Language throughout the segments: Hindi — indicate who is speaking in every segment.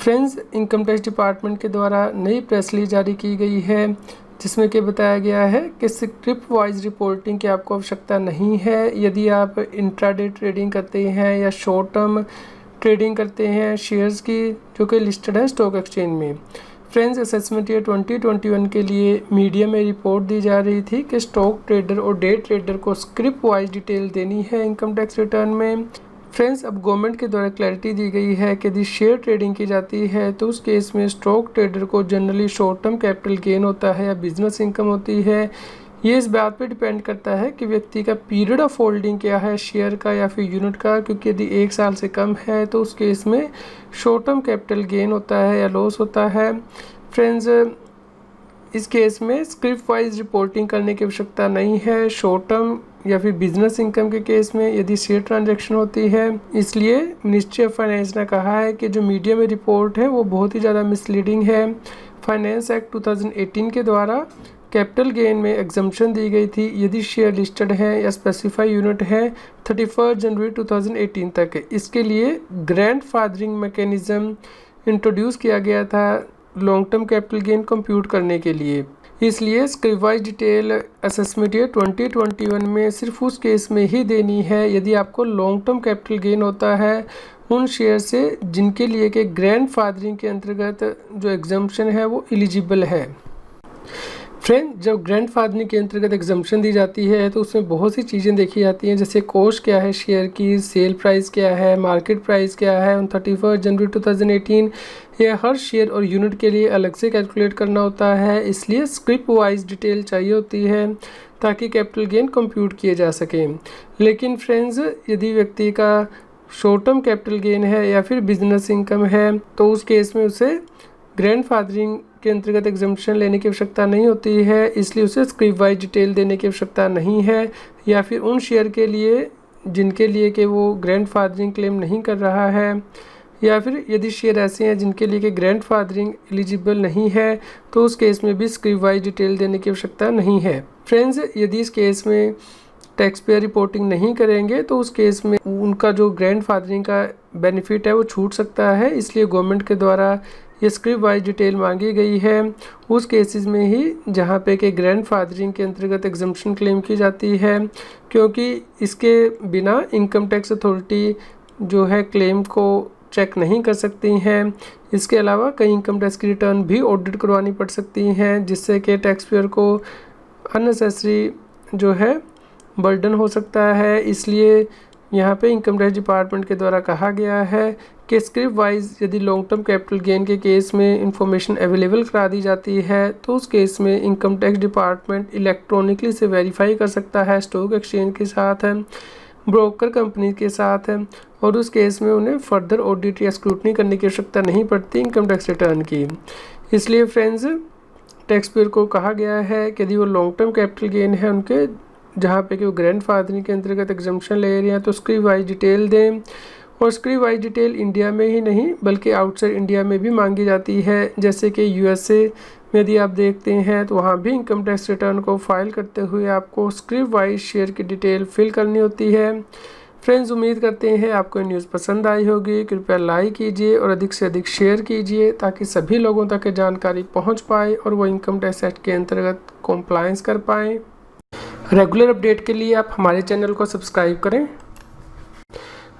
Speaker 1: फ्रेंड्स, इनकम टैक्स डिपार्टमेंट के द्वारा नई प्रेस रिलीज जारी की गई है जिसमें कि बताया गया है कि स्क्रिप्ट वाइज रिपोर्टिंग की आपको आवश्यकता नहीं है यदि आप इंट्राडे ट्रेडिंग करते हैं या शॉर्ट टर्म ट्रेडिंग करते हैं शेयर्स की जो कि लिस्टेड है स्टॉक एक्सचेंज में। फ्रेंड्स, असेसमेंट ईयर 2021 के लिए मीडिया में रिपोर्ट दी जा रही थी कि स्टॉक ट्रेडर और डे ट्रेडर को स्क्रिप्ट वाइज डिटेल देनी है इनकम टैक्स रिटर्न में। फ्रेंड्स, अब गवर्नमेंट के द्वारा क्लैरिटी दी गई है कि यदि शेयर ट्रेडिंग की जाती है तो उस केस में स्टॉक ट्रेडर को generally short term capital gain होता है या बिजनेस इनकम होती है। ये इस बात पे डिपेंड करता है कि व्यक्ति का पीरियड ऑफ होल्डिंग क्या है शेयर का या फिर यूनिट का, क्योंकि यदि 1 साल से कम है तो उस केस में शॉर्ट टर्म कैपिटल गेन होता है या लॉस होता है। फ्रेंड्स, इस केस में स्क्रिप्ट वाइज रिपोर्टिंग करने की आवश्यकता नहीं है शॉर्ट टर्म या फिर बिजनेस इनकम के केस में यदि शेयर ट्रांजैक्शन होती है। इसलिए मिनिस्ट्री ऑफ फाइनेंस ने कहा है कि जो मीडिया में रिपोर्ट है वो बहुत ही ज़्यादा मिसलीडिंग है। फाइनेंस एक्ट 2018 के द्वारा कैपिटल गेन में एग्जम्पशन दी गई थी यदि शेयर लिस्टेड है या स्पेसिफाई यूनिट है 31 जनवरी 2018 तक। इसके लिए ग्रैंड फादरिंग मैकेनिज्म इंट्रोड्यूस किया गया था long term capital gain compute करने के लिए। इसलिए script wise detail assessment year 2021 में सिर्फ उस केस में ही देनी है यदि आपको लॉन्ग टर्म कैपिटल गेन होता है उन शेयर से जिनके लिए के ग्रैंड फादरिंग के अंतर्गत जो एग्जम्पशन है वो एलिजिबल है। फ्रेंड, जब ग्रैंड फादरिंग के अंतर्गत एग्जम्पशन दी जाती है तो उसमें बहुत सी चीज़ें देखी जाती हैं, जैसे कॉस्ट क्या है शेयर की, सेल प्राइस क्या है, मार्केट प्राइस क्या है। 31 जनवरी 2018 ये हर शेयर और यूनिट के लिए अलग से कैलकुलेट करना होता है। इसलिए स्क्रिप्ट वाइज डिटेल चाहिए होती है ताकि कैपिटल गेन कंप्यूट किए जा सकें। लेकिन फ्रेंड्स, यदि व्यक्ति का शॉर्ट टर्म कैपिटल गेन है या फिर बिजनेस इनकम है तो उस केस में उसे ग्रैंड फादरिंग के अंतर्गत एग्जम्पशन लेने की आवश्यकता नहीं होती है, इसलिए उसे स्क्रिप्ट वाइज डिटेल देने की आवश्यकता नहीं है। या फिर उन शेयर के लिए जिनके लिए कि वो ग्रैंड फादरिंग क्लेम नहीं कर रहा है, या फिर यदि शेयर ऐसे हैं जिनके लिए कि ग्रैंड फादरिंग एलिजिबल नहीं है तो उस केस में भी स्क्रिप्ट वाइज डिटेल देने की आवश्यकता नहीं है। फ्रेंड्स, यदि इस केस में टैक्स पेयर रिपोर्टिंग नहीं करेंगे तो उस केस में उनका जो ग्रैंड फादरिंग का बेनिफिट है वो छूट सकता है। इसलिए गवर्नमेंट के द्वारा ये स्क्रिप्ट वाइज डिटेल मांगी गई है उस केसेस में ही जहाँ पे कि ग्रैंड फादरिंग के अंतर्गत एग्जम्पशन क्लेम की जाती है, क्योंकि इसके बिना इनकम टैक्स अथॉरिटी जो है क्लेम को चेक नहीं कर सकती हैं। इसके अलावा कई इनकम टैक्स की रिटर्न भी ऑडिट करवानी पड़ सकती हैं जिससे कि टैक्स पेयर को अननेसेसरी जो है बर्डन हो सकता है। इसलिए यहाँ पे इनकम टैक्स डिपार्टमेंट के द्वारा कहा गया है कि स्क्रिप्ट वाइज यदि लॉन्ग टर्म कैपिटल गेन के केस में इंफॉर्मेशन अवेलेबल करा दी जाती है तो उस केस में इनकम टैक्स डिपार्टमेंट इलेक्ट्रॉनिकली से वेरीफाई कर सकता है स्टॉक एक्सचेंज के साथ है, ब्रोकर कंपनी के साथ है, और उस केस में उन्हें फर्दर ऑडिट या स्क्रूटनी करने की आवश्यकता नहीं पड़ती इनकम टैक्स रिटर्न की। इसलिए फ्रेंड्स, टैक्स पेयर को कहा गया है कि यदि वो लॉन्ग टर्म कैपिटल गेन है उनके जहाँ पे कि वो ग्रैंड फादरिंग के अंतर्गत एग्जम्पशन ले रहे हैं तो स्क्रिप्ट वाइज डिटेल दें। और स्क्रिप्ट वाइज डिटेल इंडिया में ही नहीं बल्कि आउटसाइड इंडिया में भी मांगी जाती है, जैसे कि यूएसए में यदि आप देखते हैं तो वहाँ भी इनकम टैक्स रिटर्न को फाइल करते हुए आपको स्क्रिप्ट वाइज शेयर की डिटेल फिल करनी होती है। फ्रेंड्स, उम्मीद करते हैं आपको न्यूज़ पसंद आई होगी। कृपया लाइक कीजिए और अधिक से अधिक शेयर कीजिए ताकि सभी लोगों तक जानकारी पहुँच पाए और वो इनकम टैक्स एक्ट के अंतर्गत कॉम्प्लायंस कर पाएँ। रेगुलर अपडेट के लिए आप हमारे चैनल को सब्सक्राइब करें,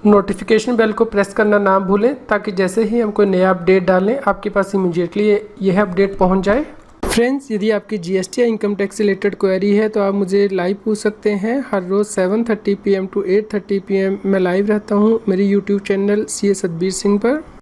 Speaker 1: नोटिफिकेशन बेल को प्रेस करना ना भूलें ताकि जैसे ही हम कोई नया अपडेट डालें आपके पास इमीडिएटली यह अपडेट पहुंच जाए। फ्रेंड्स, यदि आपकी जीएसटी या इनकम टैक्स से रिलेटेड क्वेरी है तो आप मुझे लाइव पूछ सकते हैं। हर रोज़ 7:30 PM to 8:30 PM मैं लाइव रहता हूं मेरी YouTube channel CA Satbir Singh पर।